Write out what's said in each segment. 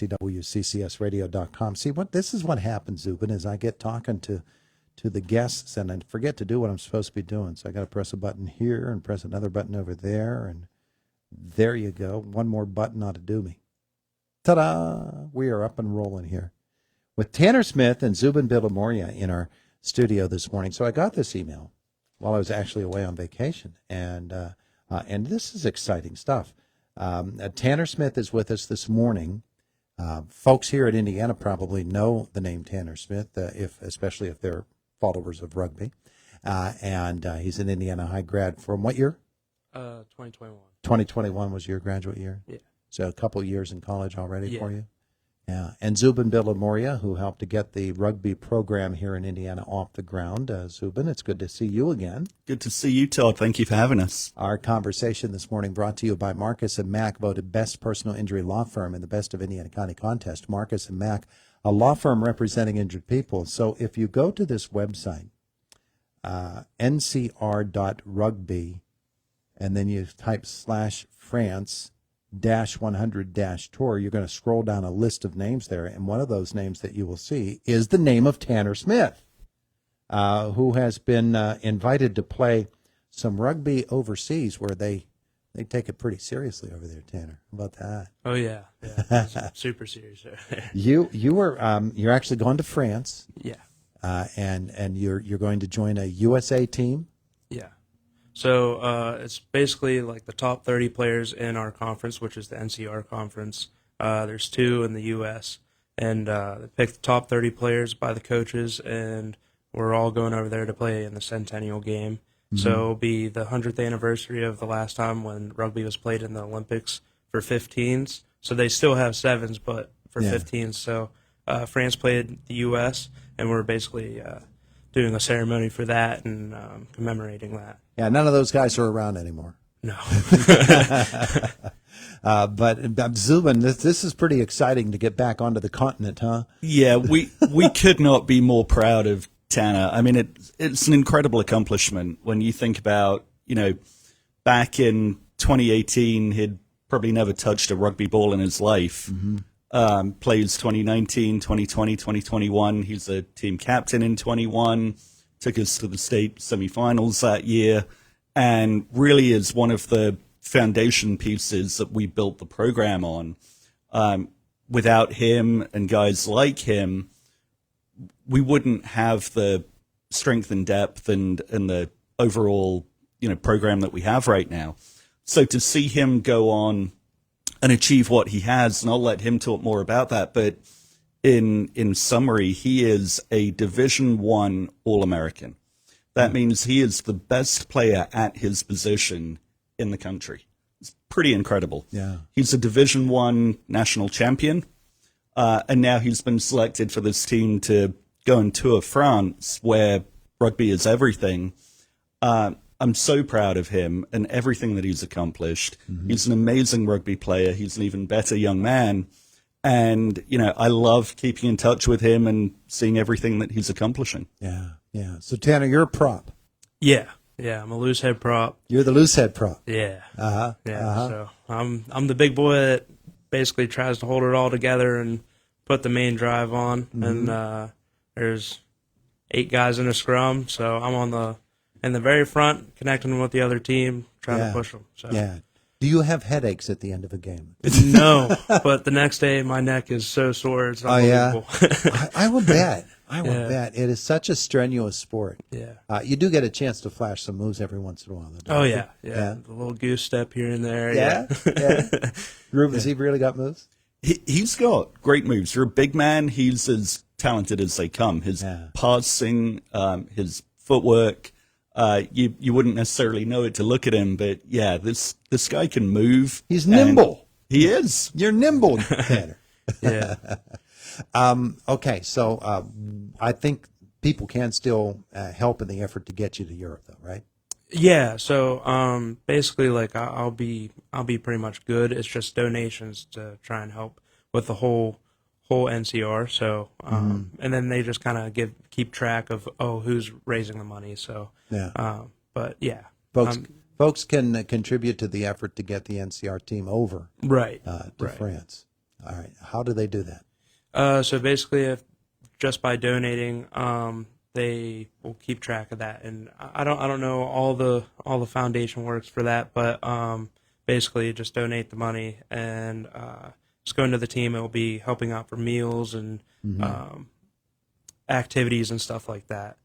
HDWCCSradio.com. See, this is what happens, Zubin, is I get talking to the guests and I forget to do what I'm supposed to be doing. So I got to press a button here and press another button over there, and there you go. One more button ought to do me. Ta-da! We are up and rolling here with Tanner Smith and Zubin Billimoria in our studio this morning. So I got this email while I was actually away on vacation, and this is exciting stuff. Tanner Smith is with us this morning. Folks here at Indiana probably know the name Tanner Smith, especially if they're followers of rugby. And he's an Indiana High grad from what year? 2021. 2021 was your graduate year? Yeah. So a couple years in college already for you? Yeah. And Zubin Billimoria, who helped to get the rugby program here in Indiana off the ground. Zubin, it's good to see you again. Good to see you, Todd. Thank you for having us. Our conversation this morning brought to you by Marcus & Mack, voted best personal injury law firm in the Best of Indiana County contest. Marcus & Mack, a law firm representing injured people. So if you go to this website, ncr.rugby, and then you type /France, -100-tour, you're going to scroll down a list of names there, and one of those names that you will see is the name of Tanner Smith, who has been invited to play some rugby overseas where they take it pretty seriously over there. Tanner, how about that? Oh yeah, super serious. You're actually going to France. Yeah. And you're going to join a USA team. Yeah. So it's basically like the top 30 players in our conference, which is the NCR conference. There's 2 in the U.S., and they picked the top 30 players by the coaches, and we're all going over there to play in the Centennial game. Mm-hmm. So it'll be the 100th anniversary of the last time when rugby was played in the Olympics for 15s. So they still have 7s, but for 15s. So France played the U.S., and we're basically doing a ceremony for that and commemorating that. Yeah, none of those guys are around anymore. No. But Zubin, this is pretty exciting to get back onto the continent, huh? Yeah, we could not be more proud of Tanner. I mean, it's an incredible accomplishment when you think about, back in 2018, he'd probably never touched a rugby ball in his life. Mm-hmm. Plays 2019, 2020, 2021. He's a team captain in 21, took us to the state semifinals that year, and really is one of the foundation pieces that we built the program on. Without him and guys like him, we wouldn't have the strength and depth and the overall, program that we have right now. So to see him go on and achieve what he has, and I'll let him talk more about that. But in summary, he is a Division I All-American. That means he is the best player at his position in the country. It's pretty incredible. Yeah. He's a Division I national champion, and now he's been selected for this team to go and tour France, where rugby is everything. I'm so proud of him and everything that he's accomplished. Mm-hmm. He's an amazing rugby player. He's an even better young man. And, I love keeping in touch with him and seeing everything that he's accomplishing. Yeah, yeah. So, Tanner, you're a prop. Yeah, I'm a loose head prop. You're the loose head prop. Yeah. Uh-huh. Yeah, uh-huh. So I'm the big boy that basically tries to hold it all together and put the main drive on. Mm-hmm. And there's 8 guys in a scrum, so I'm in the very front, connecting with the other team, trying to push them. So. Yeah. Do you have headaches at the end of a game? No, but the next day my neck is so sore. It's unbelievable. Yeah? I will bet. I will bet. It is such a strenuous sport. Yeah. You do get a chance to flash some moves every once in a while. Oh, yeah. The little goose step here and there. Yeah? Yeah. Ruben, has he really got moves? He's got great moves. You're a big man. He's as talented as they come. His passing, his footwork. You wouldn't necessarily know it to look at him, but yeah, this guy can move. He's nimble. He is. You're nimble, Tanner. Yeah. Okay, so I think people can still help in the effort to get you to Europe, though, right? Yeah. So basically, like I'll be pretty much good. It's just donations to try and help with the whole NCR. So and then they just kind of keep track of who's raising the money. So but yeah, folks can contribute to the effort to get the NCR team over right to France. All right. How do they do that? So basically, if just by donating, they will keep track of that. And I don't know all the foundation works for that, but basically just donate the money and just go into the team. It will be helping out for meals and activities and stuff like that.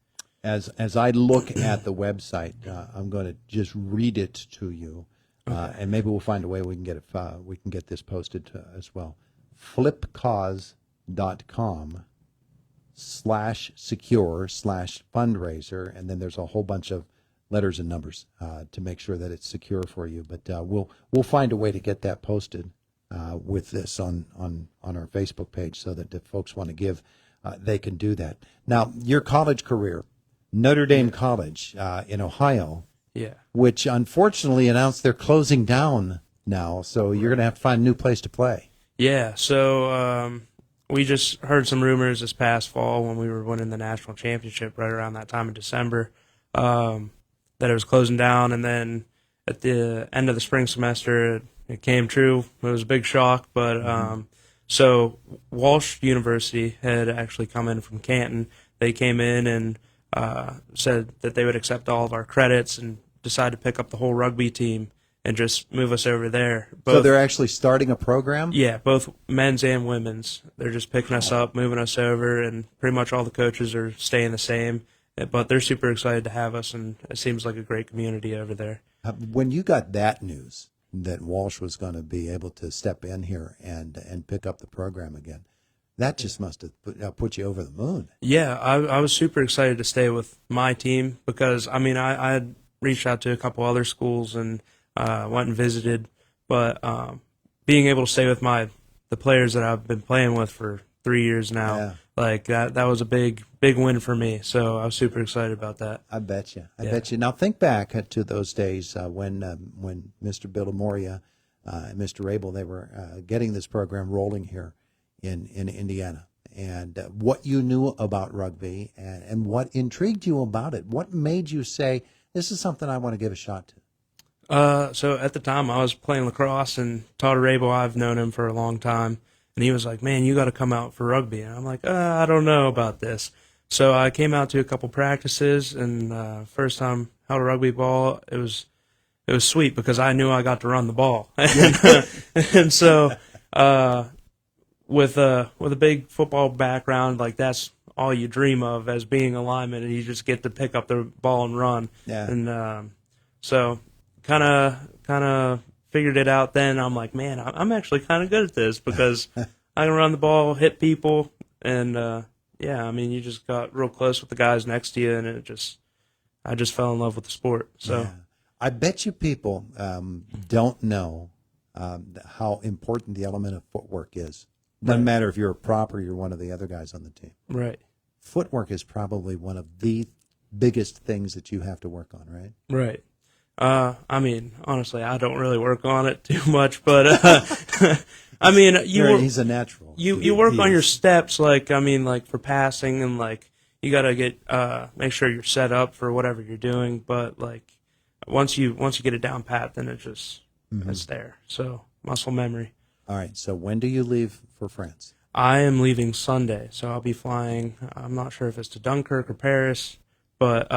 As I look at the website, I'm going to just read it to you, and maybe we'll find a way we can get this posted as well. flipcause.com/secure/fundraiser, and then there's a whole bunch of letters and numbers to make sure that it's secure for you. But we'll find a way to get that posted with this on our Facebook page, so that if folks want to give, they can do that. Now, your college career, Notre Dame College in Ohio, Yeah. which unfortunately announced they're closing down now, so you're going to have to find a new place to play. Yeah, so we just heard some rumors this past fall when we were winning the national championship right around that time in December, that it was closing down, and then at the end of the spring semester it came true. It was a big shock, but so Walsh University had actually come in from Canton. They came in and said that they would accept all of our credits and decide to pick up the whole rugby team and just move us over there. So they're actually starting a program? Yeah, both men's and women's. They're just picking us up, moving us over, and pretty much all the coaches are staying the same. But they're super excited to have us, and it seems like a great community over there. When you got that news that Walsh was going to be able to step in here and pick up the program again, that just must have put you over the moon. Yeah, I was super excited to stay with my team because, I mean, I had reached out to a couple other schools and went and visited, but being able to stay with the players that I've been playing with for 3 years now, like that was a big win for me. So I was super excited about that. I bet you. I bet you. Now think back to those days when Mr. Billimoria and Mr. Abel, they were getting this program rolling here in Indiana, and what you knew about rugby and what intrigued you about it. What made you say, this is something I want to give a shot to? So at the time I was playing lacrosse, and Todd Rabel, I've known him for a long time, and he was like, man, you got to come out for rugby. And I'm like, I don't know about this. So I came out to a couple practices, and first time held a rugby ball, it was sweet because I knew I got to run the ball. And so with a big football background, like that's all you dream of as being a lineman, and you just get to pick up the ball and run. Yeah. And so kind of figured it out then. I'm like, man, I'm actually kind of good at this because I can run the ball, hit people, and yeah, I mean, you just got real close with the guys next to you, and I just fell in love with the sport. So yeah. I bet you people don't know how important the element of footwork is. Doesn't matter if you're a prop or you're one of the other guys on the team. right. Footwork is probably one of the biggest things that you have to work on, right? Right. I mean, honestly, I don't really work on it too much, but I mean, He's a natural. You work on your steps, like I mean, like for passing, and like you gotta get make sure you're set up for whatever you're doing. But like once you get it down pat, then it just it's there. So muscle memory. All right. So when do you leave for France? I am leaving Sunday, so I'll be flying. I'm not sure if it's to Dunkirk or Paris, but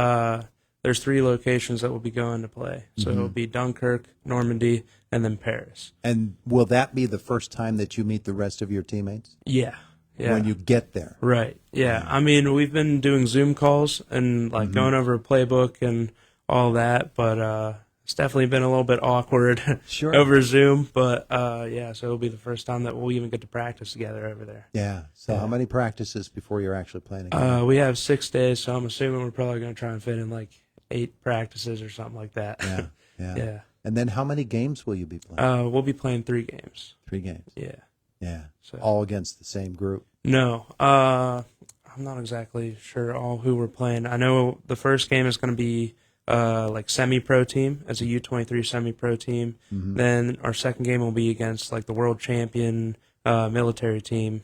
there's 3 locations that will be going to play. So it'll be Dunkirk, Normandy, and then Paris. And will that be the first time that you meet the rest of your teammates? Yeah. Yeah. When you get there. Right. Yeah. I mean, we've been doing Zoom calls and like going over a playbook and all that, but it's definitely been a little bit awkward Sure. over Zoom. But yeah, so it'll be the first time that we'll even get to practice together over there. Yeah. So how many practices before you're actually playing again? We have 6 days, so I'm assuming we're probably going to try and fit in like 8 practices or something like that. Yeah. Yeah. Yeah. And then how many games will you be playing? We'll be playing 3 games. 3 games. Yeah. Yeah. So All against the same group. no, I'm not exactly sure all who we're playing. I know the first game is going to be like semi-pro team. It's a U23 semi-pro team. Then our second game will be against like the world champion military team,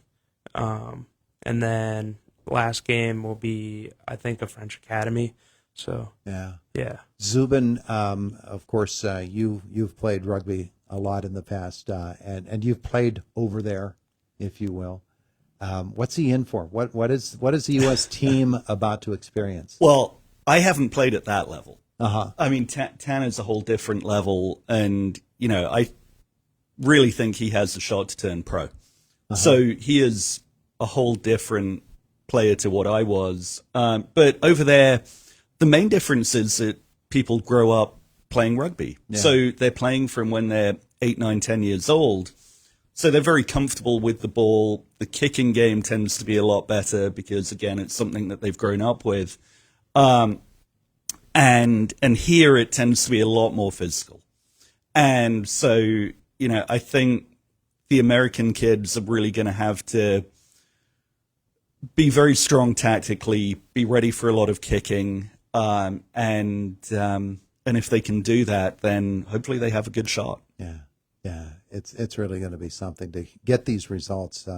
and then last game will be I think a French academy. So Yeah. yeah. Zubin, of course, you've played rugby a lot in the past, and you've played over there if you will. What's he in for? What is the U.S. team about to experience? Well, I haven't played at that level. Uh-huh. I mean, Tanner's a whole different level, and I really think he has a shot to turn pro. So he is a whole different player to what I was. But over there, the main difference is that people grow up playing rugby. Yeah. So they're playing from when they're 8, 9, 10 years old. So they're very comfortable with the ball. The kicking game tends to be a lot better because, again, it's something that they've grown up with. And here it tends to be a lot more physical. And so, I think the American kids are really going to have to be very strong tactically, be ready for a lot of kicking, and if they can do that, then hopefully they have a good shot. Yeah, it's really going to be something to get these results.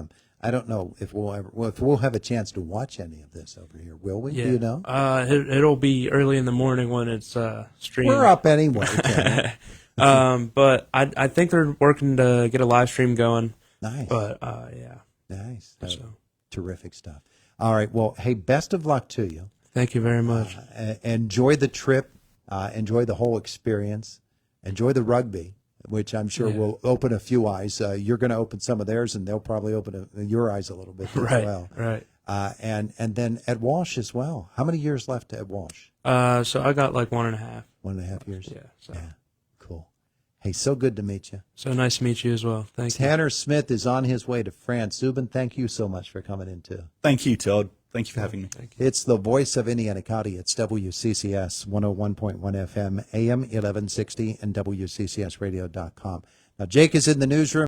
I don't know if we'll have a chance to watch any of this over here. Will we? Yeah. Do you know? It'll be early in the morning when it's streamed. We're up anyway. Ken. But I think they're working to get a live stream going. Nice. But yeah. Nice. So. Terrific stuff. All right. Well, hey, best of luck to you. Thank you very much. Enjoy the trip. Enjoy the whole experience. Enjoy the rugby, which I'm sure will open a few eyes. You're going to open some of theirs, and they'll probably open your eyes a little bit as well. Right. And then at Walsh as well. How many years left at Walsh? So I got like 1.5. 1.5 years? Yeah. So. Yeah. Cool. Hey, so good to meet you. So nice to meet you as well. Thank you. Tanner Smith is on his way to France. Zubin, thank you so much for coming in, too. Thank you, Todd. Thank you for having me. Thank you. It's the voice of Indiana County. It's WCCS 101.1 FM, AM 1160, and WCCSradio.com. Now, Jake is in the newsroom.